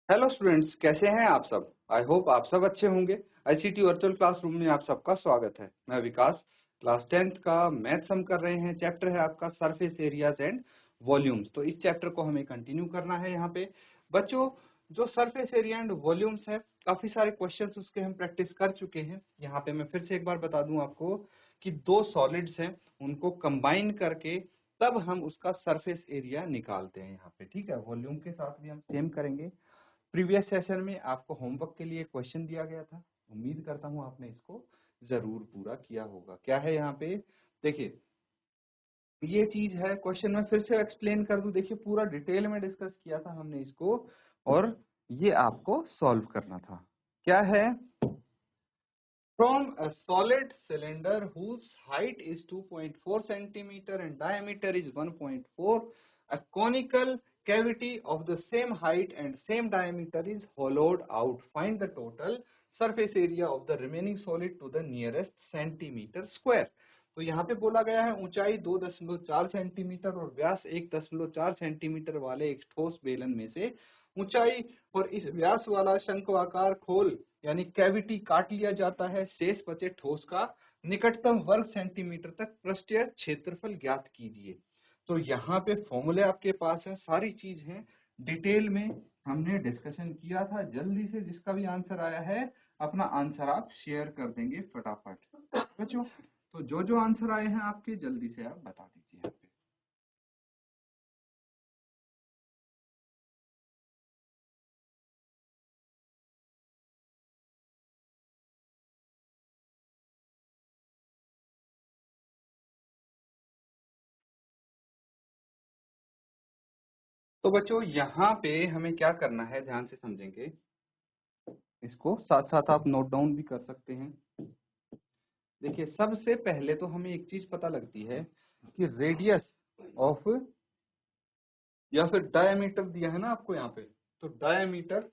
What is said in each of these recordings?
Hello students, कैसे हैं आप सब। आई होप आप सब अच्छे होंगे। आईसीटी वर्चुअल क्लासरूम में आप सबका स्वागत है। मैं विकास, क्लास 10th का मैथ्स हम कर रहे हैं। चैप्टर है आपका सरफेस एरियाज एंड वॉल्यूम्स। तो इस चैप्टर को हमें कंटिन्यू करना है। यहाँ पे बच्चों, जो सरफेस एरिया एंड वॉल्यूम्स है, काफी सारे क्वेश्चंस उसके हम प्रैक्टिस कर चुके हैं। यहाँ पे मैं फिर से एक बार बता दूं आपको कि दो सॉलिड्स हैं, उनको कंबाइन करके तब हम उसका सरफेस एरिया निकालते हैं यहाँ पे। ठीक है, वॉल्यूम के साथ भी हम सेम करेंगे। प्रीवियस सेशन में आपको होमवर्क के लिए क्वेश्चन दिया गया था। उम्मीद करता हूं आपने इसको जरूर पूरा किया होगा। क्या है यहाँ पे, देखिए ये चीज है। क्वेश्चन में फिर से एक्सप्लेन कर दूं। देखिए पूरा डिटेल में डिस्कस किया था हमने इसको, और ये आपको सॉल्व करना था। क्या है, from a solid cylinder whose height is 2.4 centimeter and diameter is 1.4, a conical cavity of the same height and same diameter is hollowed out. Find the total surface area of the remaining solid to the nearest centimeter square. तो यहाँ पे बोला गया है ऊंचाई 2.4 centimetre और व्यास 1.4 centimetre वाले एक ठोस बेलन में से ऊंचाई और इस व्यास वाला शंक्वाकार खोल यानी कैविटी काट लिया जाता है। शेष बचे ठोस का निकटतम वर्ग सेंटीमीटर तक पृष्ठीय क्षेत्रफल ज्ञात कीजिए। तो यहाँ पे फॉर्मूले आपके पास है, सारी चीज है, डिटेल में हमने डिस्कशन किया था। जल्दी से जिसका भी आंसर आया है अपना आंसर आप शेयर कर देंगे फटाफट बच्चों। तो जो जो आंसर आए हैं आपके जल्दी से आप बता दीजिए यहाँ पे। तो बच्चों यहाँ पे हमें क्या करना है, ध्यान से समझेंगे इसको, साथ साथ आप नोट डाउन भी कर सकते हैं। देखिए सबसे पहले तो हमें एक चीज पता लगती है कि रेडियस ऑफ, या फिर डायमीटर दिया है ना आपको यहाँ पे, तो diameter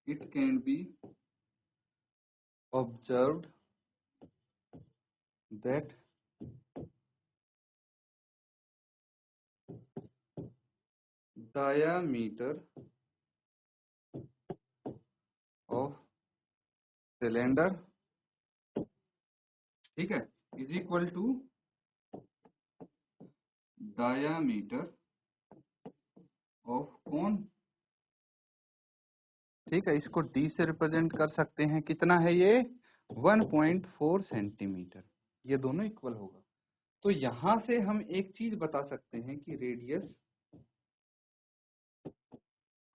it can be observed that diameter of cylinder, ठीक है, is equal to diameter of cone. ठीक है, इसको d से रिप्रेजेंट कर सकते हैं। कितना है ये, 1.4 सेंटीमीटर। ये दोनों इक्वल होगा। तो यहां से हम एक चीज बता सकते हैं कि radius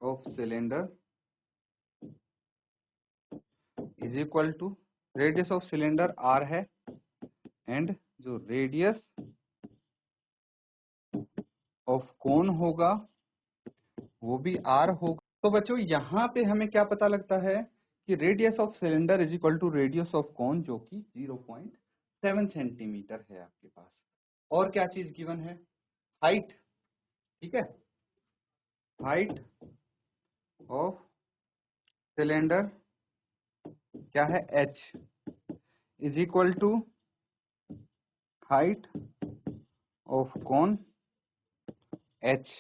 of cylinder is equal to, radius of cylinder r है, एंड जो रेडियस ऑफ कोन होगा वो भी r होगा। तो बच्चों यहाँ पे हमें क्या पता लगता है कि radius of cylinder is equal to radius of cone, जो कि 0.7 सेंटीमीटर है आपके पास। और क्या चीज गिवन है, हाइट। ठीक है, हाइट ऑफ सिलेंडर क्या है, h is equal to height of cone h।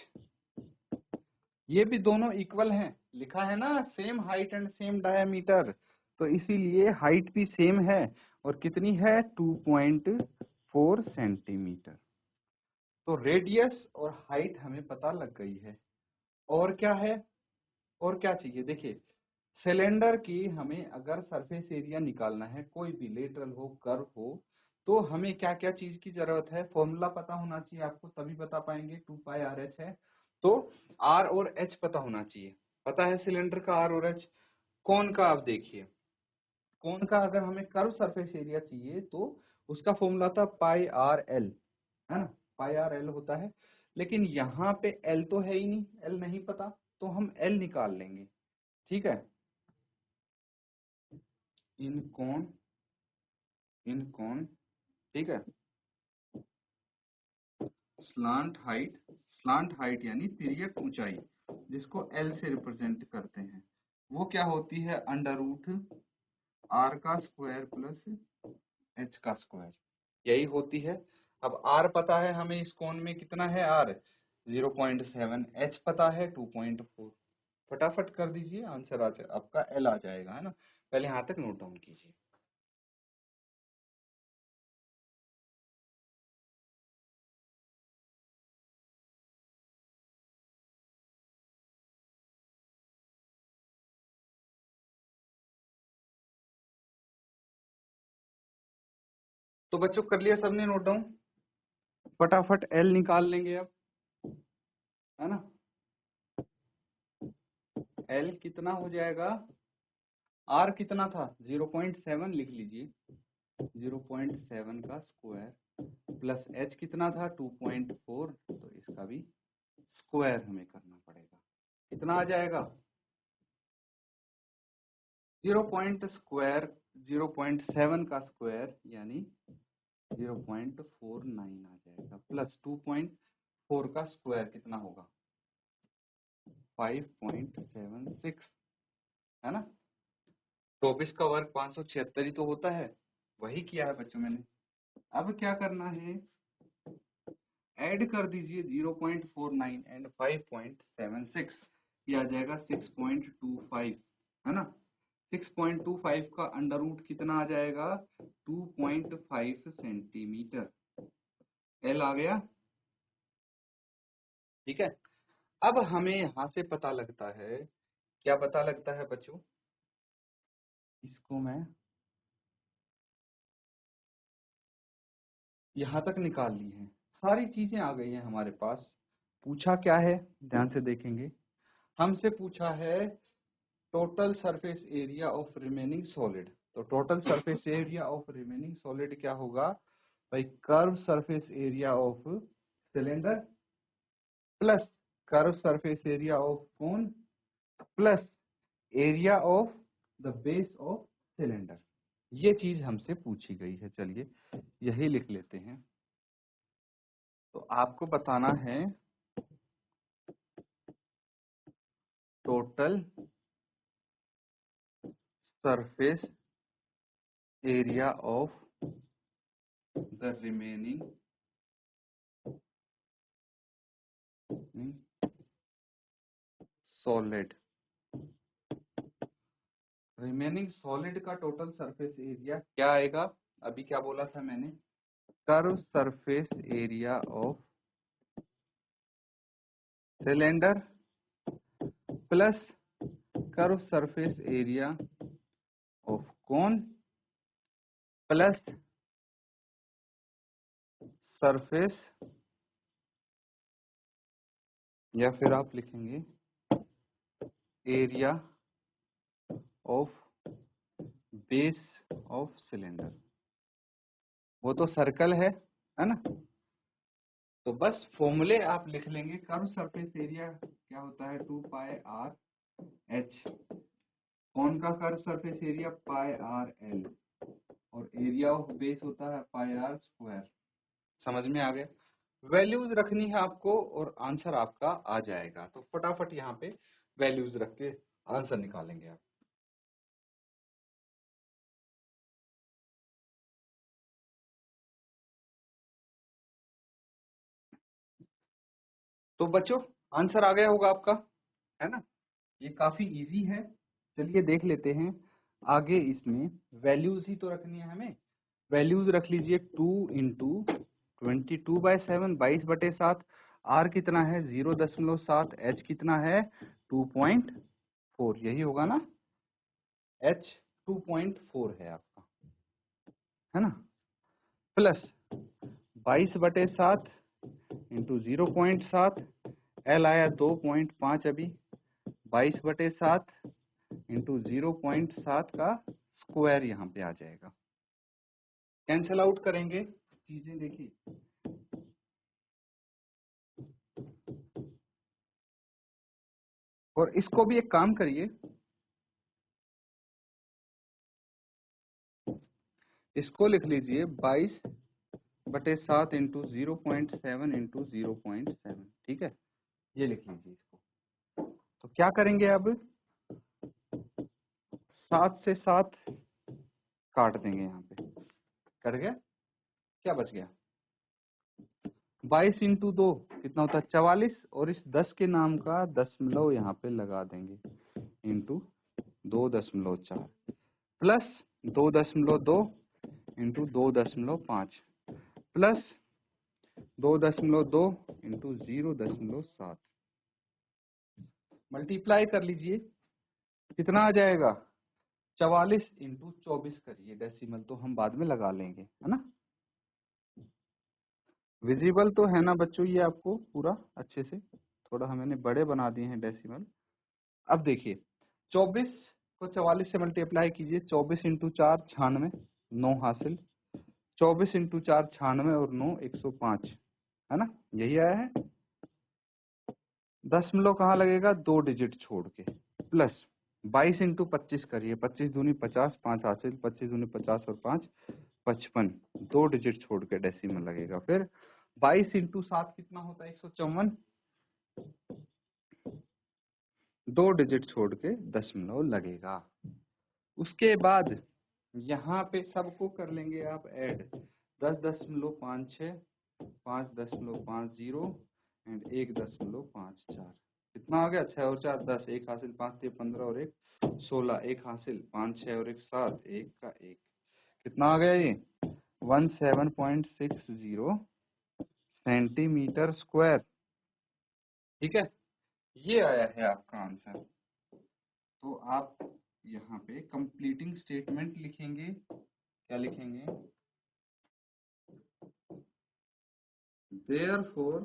ये भी दोनों इक्वल हैं, लिखा है ना same height and same diameter, तो इसीलिए हाइट भी सेम है। और कितनी है, 2.4 सेंटीमीटर। तो रेडियस और हाइट हमें पता लग गई है। और क्या है, और क्या चाहिए, देखिए सिलेंडर की हमें अगर सरफेस एरिया निकालना है, कोई भी लेटरल हो कर्व हो, तो हमें क्या क्या चीज की जरूरत है, फॉर्मूला पता होना चाहिए आपको, तभी बता पाएंगे। 2πr/h है, तो r और h पता होना चाहिए। पता है सिलेंडर का r और h। कौन का आप देखिए, कौन का अगर हमें कर्व सरफेस एरिया चाहिए तो उसका फॉर्मूला था πr/l, है ना, πr/l होता है। लेकिन यहाँ पे l तो है ही नहीं, l नहीं पता, तो हम l निकाल लेंगे। ठीक है, इन कौन, इन कौन, ठीक है, स्लांट हाइट यानी तिर्यक ऊंचाई, जिसको एल से रिप्रेजेंट करते हैं, वो क्या होती है, अंडर रूट आर का स्क्वायर प्लस एच का स्क्वायर, यही होती है। अब आर पता है हमें, इस कोण में कितना है आर, 0.7, h पता है 2.4। फटाफट कर दीजिए, आंसर आ जाए आपका, एल आ जाएगा, है ना। पहले यहाँ तक नोट डाउन कीजिए। तो बच्चों कर लिया सबने नोट डाउन? फटाफट एल निकाल लेंगे अब, है ना। एल कितना हो जाएगा, आर कितना था 0.7 लिख लीजिए, 0.7 का स्क्वायर प्लस एच कितना था 2.4, तो इसका भी स्क्वायर हमें करना पड़ेगा। कितना आ जाएगा 0.7 का स्क्वायर यानी 0.49 आ जाएगा, प्लस 2.4 का स्क्वायर कितना होगा 5.76, है ना। 24 का वर्ग 576 ही तो होता है, वही किया है बच्चों मैंने। अब क्या करना है, ऐड कर दीजिए 0.49 एंड 5.76, ये आ जाएगा 6.25, है ना। 6.25 का अंडर रूट कितना आ जाएगा 2.5 सेंटीमीटर, एल आ गया, ठीक है। अब हमें यहां से पता लगता है, क्या पता लगता है बच्चों, इसको मैं यहां तक निकाल ली है, सारी चीजें आ गई हैं हमारे पास। पूछा क्या है, ध्यान से देखेंगे, हमसे पूछा है total surface area of remaining solid. तो total surface area of remaining solid क्या होगा भाई, curve surface area of cylinder plus curve surface area of cone plus area of the base of cylinder. ये चीज हमसे पूछी गई है, चलिए यही लिख लेते हैं। तो आपको बताना है total surface area of the remaining solid. Remaining solid का टोटल सरफेस एरिया क्या आएगा, अभी क्या बोला था मैंने, curve surface area of cylinder plus curve surface area of cone plus surface, या फिर आप लिखेंगे area of base of cylinder. वो तो सर्कल है ना। तो बस फॉर्मूले आप लिख लेंगे, कर्व सरफेस एरिया क्या होता है 2πr/h, कौन का कर्व सरफेस एरिया πr/l, और एरिया ऑफ बेस होता है πr²। समझ में आ गया, वैल्यूज रखनी है आपको और आंसर आपका आ जाएगा। तो फटाफट यहाँ पे वैल्यूज रख के आंसर निकालेंगे आप। तो बच्चों आंसर आ गया होगा आपका, है ना। ये काफी इजी है, चलिए देख लेते हैं आगे। इसमें वैल्यूज ही तो रखनी है हमें, वैल्यूज रख लीजिए 2 × 22/7, 22/7, आर कितना है 0.7, एच कितना है 2.4, यही होगा ना, एच 2.4 है आपका, है ना, प्लस 22/7 इंटू 0.7, एल आया 2.5, अभी 22/7 इंटू 0.7 का स्क्वायर यहाँ पे आ जाएगा। कैंसल आउट करेंगे चीजें, देखिए और इसको भी एक काम करिए, इसको लिख लीजिए 22/7 इंटू 0.7 इंटू 0.7, ठीक है, ये लिख लीजिए इसको। तो क्या करेंगे अब, 7 से 7 काट देंगे यहाँ पे, कट गया, क्या बच गया 22 इंटू 2 कितना होता है 44, और इस 10 के नाम का दशमलव यहाँ पे लगा देंगे, into 2.4 plus 2.2 into 2.5 plus 2.2 into 0.7 multiply कर लीजिए, कितना आ जाएगा 44 इंटू 24 करिए, डेसिमल तो हम बाद में लगा लेंगे, है ना। विजिबल तो है ना बच्चों ये आपको पूरा अच्छे से, थोड़ा हमने बड़े बना दिए हैं डेसिमल। अब देखिए 24 को 44 से मल्टीप्लाई कीजिए, 24 इंटू 4 96, 9 हासिल, 24 इंटू 4 96 और 9 105, है ना, यही आया है। दशमलव कहाँ लगेगा 2 डिजिट छोड़ के, प्लस 22 इंटू 25 करिए, 25 दूनी 50, 5 हासिल, 25 दूनी 50 और 5 55, 2 डिजिट छोड़ के डेसिमल लगेगा। फिर 22 इंटू 7 कितना होता है 154, 2 डिजिट छोड़ के दशमलव लगेगा। उसके बाद यहाँ पे सबको कर लेंगे आप ऐड, 10.56, 5.50 एंड 1.54, कितना आ गया 6 और 4 10, 1 हासिल, 5 3 15 और 1 16, 1 हासिल, 5 6 और 1 7, 1 का 1, कितना आ गया ये 17.60 सेंटीमीटर स्क्वायर। ठीक है, ये आया है आपका आंसर। तो आप यहाँ पे कंप्लीटिंग स्टेटमेंट लिखेंगे, क्या लिखेंगे, therefore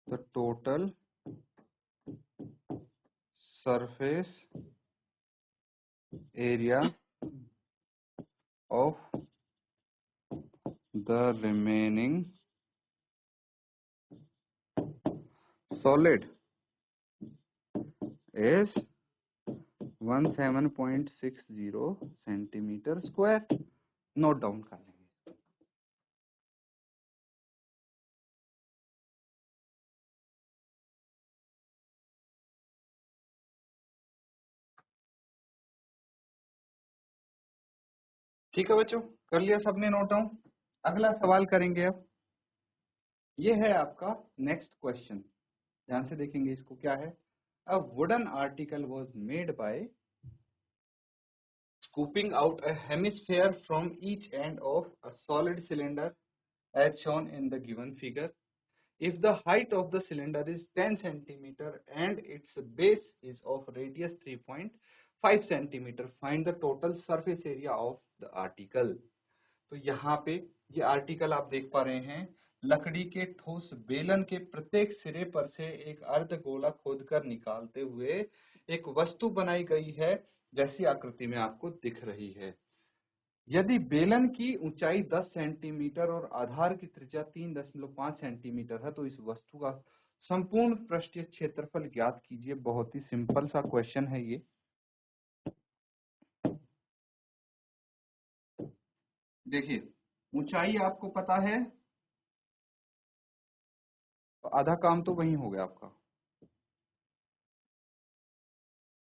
the total surface area of the remaining solid is 17.60 centimetre square. Note down कर लेंगे। ठीक है बच्चों, कर लिया सबने नोट डाउन। अगला सवाल करेंगे अब, ये है आपका नेक्स्ट क्वेश्चन, ध्यान से देखेंगे इसको, क्या है। A wooden article was made by scooping out a hemisphere from each end of a solid cylinder as shown in the given figure. If the height of the cylinder is 10 centimeter and its base is of radius 3.5 centimeter, find the total surface area of the article. तो यहाँ पे ये article आप देख पा रहे हैं, लकड़ी के ठोस बेलन के प्रत्येक सिरे पर से एक अर्धगोला खोदकर निकालते हुए एक वस्तु बनाई गई है, जैसी आकृति में आपको दिख रही है। यदि बेलन की ऊंचाई 10 सेंटीमीटर और आधार की त्रिज्या 3.5 सेंटीमीटर है, तो इस वस्तु का संपूर्ण पृष्ठीय क्षेत्रफल ज्ञात कीजिए। बहुत ही सिंपल सा क्वेश्चन है ये। देखिए ऊंचाई आपको पता है, तो आधा काम तो वही हो गया आपका।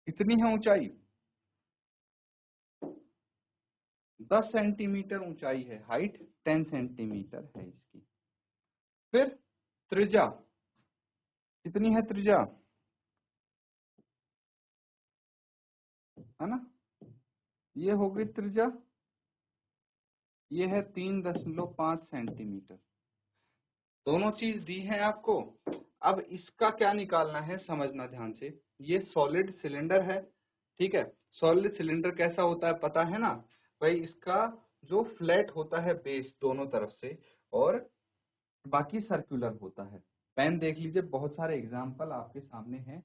कितनी है ऊंचाई 10 सेंटीमीटर ऊंचाई है, हाइट 10 सेंटीमीटर है इसकी। फिर त्रिज्या कितनी है, त्रिज्या है ना, ये हो गई त्रिज्या, ये है 3.5 सेंटीमीटर। दोनों चीज दी है आपको। अब इसका क्या निकालना है, समझना ध्यान से। ये सॉलिड सिलेंडर है, ठीक है। सॉलिड सिलेंडर कैसा होता है पता है ना भाई, इसका जो फ्लैट होता है बेस दोनों तरफ से, और बाकी सर्कुलर होता है। पेन देख लीजिए, बहुत सारे एग्जाम्पल आपके सामने हैं।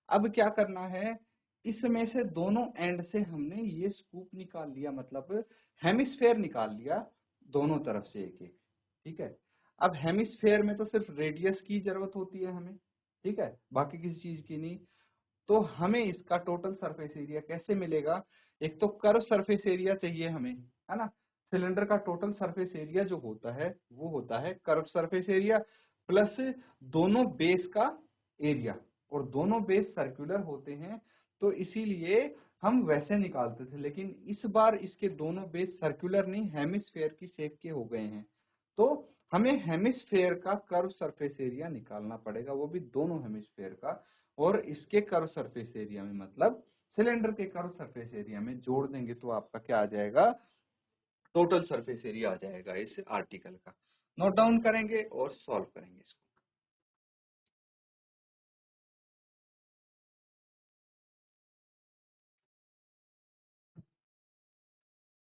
अब क्या करना है, इसमें से दोनों एंड से हमने ये स्कूप निकाल लिया, मतलब हेमिस्फेयर निकाल लिया, दोनों तरफ से एक एक, ठीक है। अब हेमिस्फेयर में तो सिर्फ रेडियस की जरूरत होती है हमें, ठीक है, बाकी किसी चीज की नहीं। तो हमें इसका टोटल सरफेस एरिया कैसे मिलेगा, एक तो कर्व सरफेस एरिया चाहिए हमें, है ना। सिलेंडर का टोटल सरफेस एरिया जो होता है वो होता है कर्व सरफेस एरिया प्लस दोनों बेस का एरिया, और दोनों बेस सर्कुलर होते हैं, तो इसीलिए हम वैसे निकालते थे, लेकिन इस बार इसके दोनों बेस सर्कुलर नहीं हेमिस्फेयर की शेप के हो गए हैं, तो हमें हेमिस्फेयर का कर्व सरफेस एरिया निकालना पड़ेगा, वो भी दोनों हेमिस्फेयर का। और इसके कर्व सरफेस एरिया में मतलब सिलेंडर के कर्व सरफेस एरिया में जोड़ देंगे तो आपका क्या आ जाएगा, टोटल सरफेस एरिया आ जाएगा इस आर्टिकल का। नोट डाउन करेंगे और सॉल्व करेंगे इसको।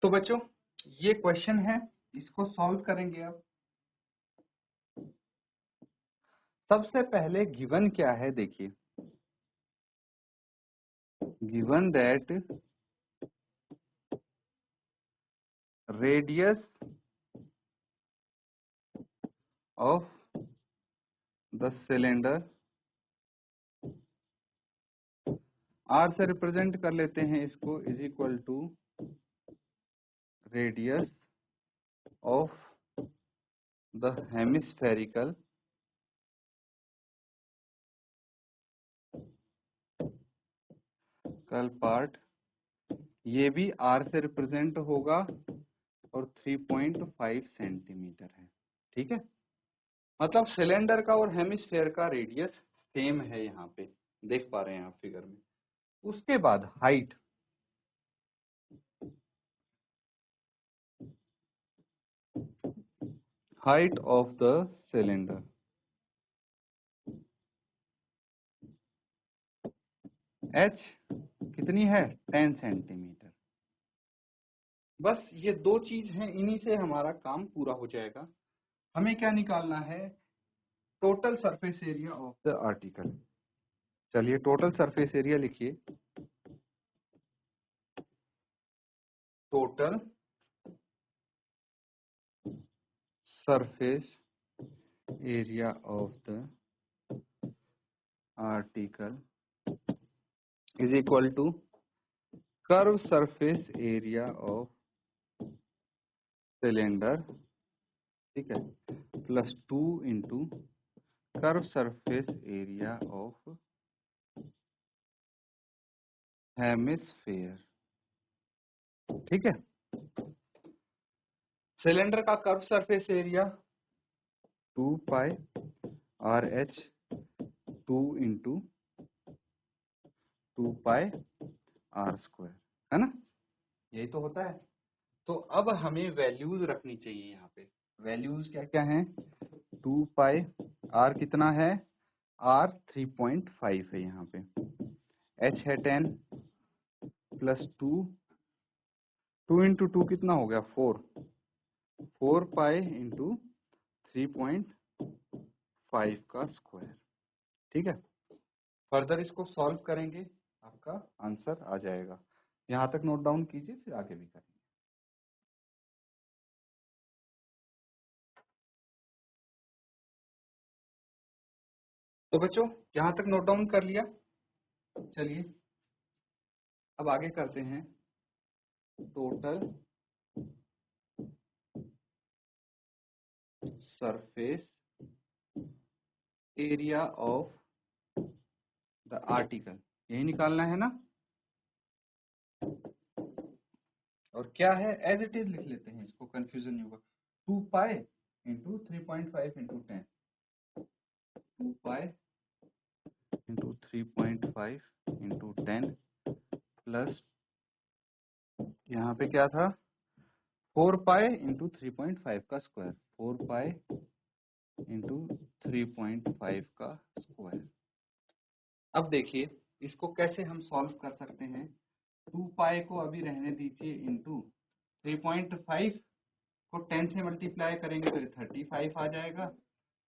तो बच्चों ये क्वेश्चन है, इसको सॉल्व करेंगे अब। सबसे पहले गिवन क्या है देखिए, given that radius of the cylinder, R से रिप्रेजेंट कर लेते हैं इसको, is equal to radius of the hemispherical part, ये भी आर से रिप्रेजेंट होगा और 3.5 सेंटीमीटर है। ठीक है, मतलब सिलेंडर का और हेमिस्फेयर का रेडियस सेम है, यहाँ पे देख पा रहे हैं आप फिगर में। उसके बाद height, height of the cylinder, H कितनी है 10 सेंटीमीटर। बस ये दो चीज हैं, इन्हीं से हमारा काम पूरा हो जाएगा। हमें क्या निकालना है, total surface area of the article. चलिए टोटल सरफेस एरिया लिखिए, total surface area of the article is equal to curve surface area of cylinder, ठीक है, plus 2 into curve surface area of hemisphere. ठीक है, सिलेंडर का curve surface area 2 pi R H 2 into 2 pi R square, है ना, यही तो होता है। तो अब हमें वैल्यूज रखनी चाहिए यहाँ पे। वैल्यूज क्या क्या हैं, 2 पाई आर कितना है, आर 3.5 है यहाँ पे, एच है 10 प्लस 2 इंटू 2 कितना हो गया 4 पाई इंटू 3.5 का स्क्वायर। ठीक है, फर्दर इसको सॉल्व करेंगे, आपका आंसर आ जाएगा। यहाँ तक नोट डाउन कीजिए, फिर आगे भी करेंगे। तो बच्चों यहाँ तक नोट डाउन कर लिया, चलिए अब आगे करते हैं। Total surface area of the article, यही निकालना है ना, और क्या है एज इट इज लिख लेते हैं, इसको कंफ्यूजन नहीं होगा। 2 pi into 3.5 into 10, 2 pi into 3.5 into 10 plus यहाँ पे क्या था 4 पाई इंटू 3.5 का स्क्वायर, 4 पाई इंटू 3.5 का स्क्वायर। अब देखिए इसको कैसे हम सॉल्व कर सकते हैं। 2 पाई को अभी रहने दीजिए, इंटू 3.5 को 10 से मल्टीप्लाई करेंगे तो 35 आ जाएगा,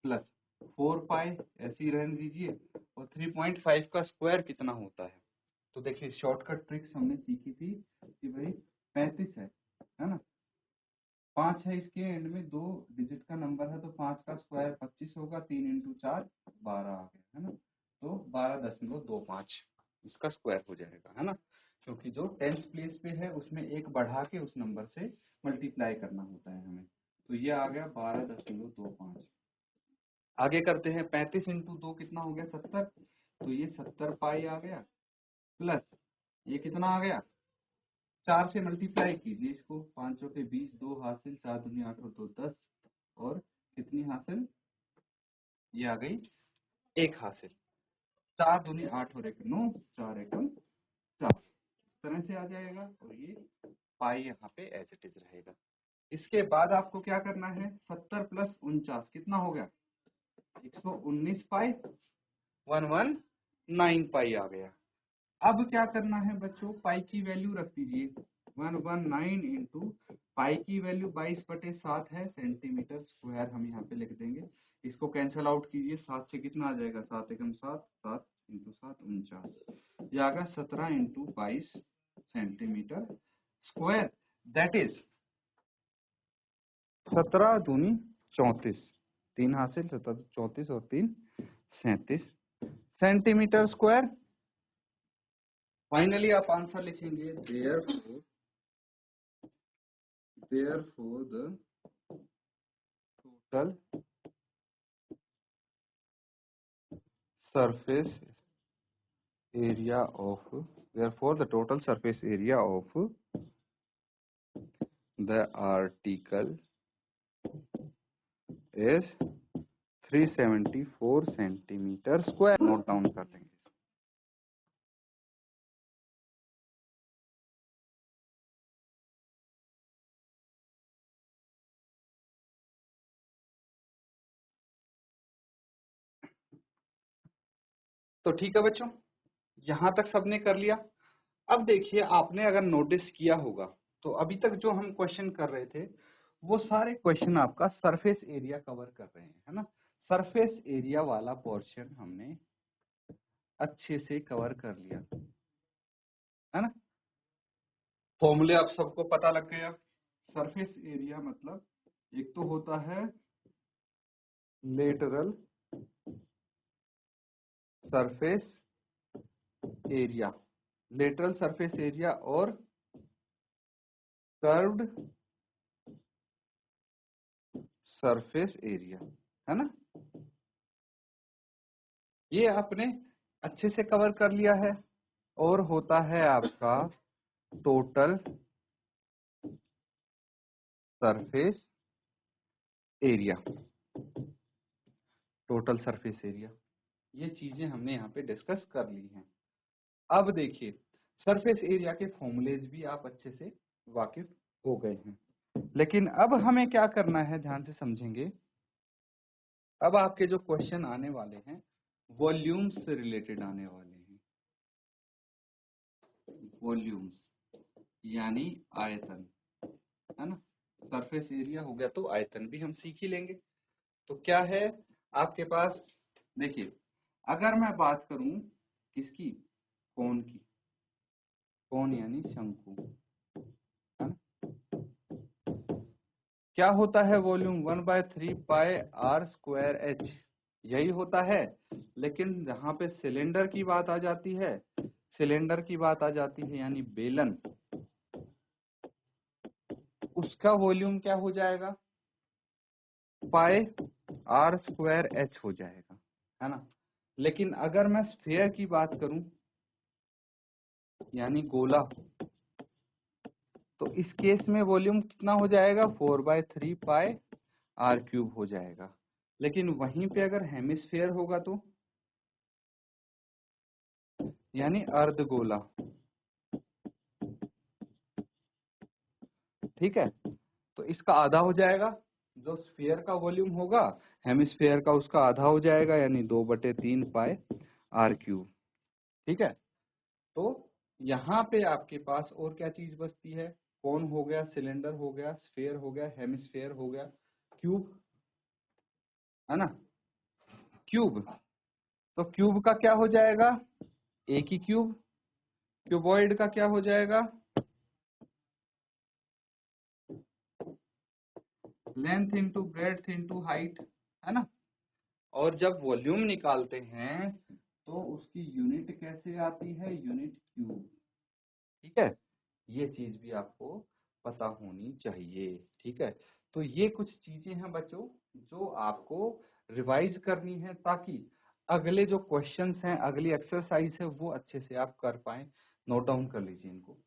प्लस 4 पाई ऐसे ही रहने दीजिए, और 3.5 का स्क्वायर कितना होता है। तो देखिए शॉर्टकट ट्रिक्स हमने सीखी थी कि भाई 35 है ना, 5 है इसके एंड में, 2 डिजिट का नंबर है तो 5 का स्क्वायर 25 होगा, 3 इंटू 4 12 आ गया, है ना, तो 12.25 इसका स्क्वायर हो जाएगा, है ना, क्योंकि जो टेंथ प्लेस पे है उसमें एक बढ़ा के उस नंबर से मल्टीप्लाई करना होता है हमें, तो ये आ गया 12.25। आगे करते हैं, 35 इंटू 2 कितना हो गया 70, तो ये 70 पाई आ गया, प्लस ये कितना आ गया, 4 से मल्टीप्लाई कीजिए इसको, 5 के 20, 2 हासिल, 4 दूनी 8 और 2 10, और कितनी हासिल, ये आ गई 1 हासिल। 4 दूनी 8 और 1 9, 4 एकम 4, इस तरह से आ जाएगा। और ये पाई यहाँ पे एज इट इज रहेगा। इसके बाद आपको क्या करना है, 70 प्लस 49 कितना हो गया, 119 पाई, 119 पाई आ गया। अब क्या करना है बच्चों, पाई की वैल्यू रख दीजिए, 119 इंटू पाई की वैल्यू 22/7 है सेंटीमीटर स्क्वायर, हम यहाँ पे लिख देंगे। इसको कैंसिल आउट कीजिए, 7 से कितना आ जाएगा, 7 एकम 7, 7 इंटू 7 49, यह आ गया 17 into 22 centimetre square. That is 17 दूनी 34, 3 हासिल, 17 34 और 3 37 सेंटीमीटर स्क्वायर। फाइनली आप आंसर लिखेंगे, therefore the total surface area of the article is 374 centimetre square. Note down कर लेंगे। तो ठीक है बच्चों, यहां तक सबने कर लिया। अब देखिए, आपने अगर नोटिस किया होगा तो अभी तक जो हम क्वेश्चन कर रहे थे वो सारे क्वेश्चन आपका सरफेस एरिया कवर कर रहे हैं, है ना। सरफेस एरिया वाला पोर्शन हमने अच्छे से कवर कर लिया, है ना। फॉर्मूले आप सबको पता लग गया। सरफेस एरिया मतलब एक तो होता है lateral surface area, lateral surface area और कर्व्ड सरफेस एरिया, है ना। ये आपने अच्छे से कवर कर लिया है। और होता है आपका total surface area, total surface area, ये चीजें हमने यहाँ पे डिस्कस कर ली हैं। अब देखिए, सरफेस एरिया के फॉर्मूलेज भी आप अच्छे से वाकिफ हो गए हैं, लेकिन अब हमें क्या करना है, ध्यान से समझेंगे। अब आपके जो क्वेश्चन आने वाले हैं वॉल्यूम्स से रिलेटेड आने वाले हैं, वॉल्यूम्स यानी आयतन, है ना। सरफेस एरिया हो गया तो आयतन भी हम सीख ही लेंगे। तो क्या है आपके पास, देखिए, अगर मैं बात करूं किसकी, कोन की, कोन यानी शंकु, है ना। क्या होता है volume, 1/3 pi R square H, यही होता है। लेकिन जहां पे सिलेंडर की बात आ जाती है, सिलेंडर की बात आ जाती है यानी बेलन, उसका वॉल्यूम क्या हो जाएगा, पाई आर स्क्वायर एच हो जाएगा, है ना। लेकिन अगर मैं स्फीयर की बात करूं यानी गोला, तो इस केस में वॉल्यूम कितना हो जाएगा, 4/3 पाई आर क्यूब हो जाएगा। लेकिन वहीं पे अगर हेमिस्फीयर होगा तो, यानी अर्धगोला, ठीक है, तो इसका आधा हो जाएगा। जो स्फीयर का वॉल्यूम होगा हेमिस्फीयर का, उसका आधा हो जाएगा, यानी 2/3 पाई आर क्यूब, ठीक है। तो यहाँ पे आपके पास और क्या चीज बचती है, कोन हो गया, सिलेंडर हो गया, स्फीयर हो गया, हेमिस्फीयर हो गया, क्यूब, है ना, क्यूब। तो क्यूब का क्या हो जाएगा, एक ही क्यूब। क्यूबॉइड का क्या हो जाएगा, length into breadth into height, है ना। और जब वॉल्यूम निकालते हैं तो उसकी यूनिट कैसे आती है, यूनिट क्यूब, ठीक है। ये चीज भी आपको पता होनी चाहिए, ठीक है। तो ये कुछ चीजें हैं बच्चों जो आपको रिवाइज करनी है, ताकि अगले जो क्वेश्चंस हैं, अगली एक्सरसाइज है, वो अच्छे से आप कर पाए। नोट डाउन कर लीजिए इनको।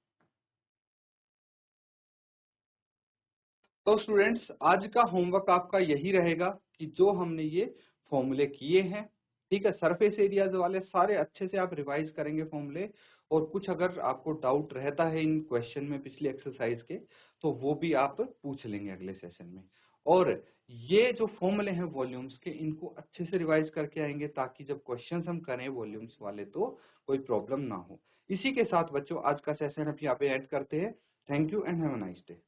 तो स्टूडेंट्स आज का होमवर्क आपका यही रहेगा कि जो हमने ये फॉर्मूले किए हैं, ठीक है, सरफेस एरियाज वाले सारे अच्छे से आप रिवाइज करेंगे फॉर्मूले, और कुछ अगर आपको डाउट रहता है इन क्वेश्चन में पिछले एक्सरसाइज के, तो वो भी आप पूछ लेंगे अगले सेशन में। और ये जो फॉर्मूले हैं वॉल्यूम्स के, इनको अच्छे से रिवाइज करके आएंगे ताकि जब क्वेश्चंस हम करें वॉल्यूम्स वाले तो कोई प्रॉब्लम ना हो। इसी के साथ बच्चों आज का सेशन अब यहाँ पे एंड करते हैं। Thank you and have a nice day.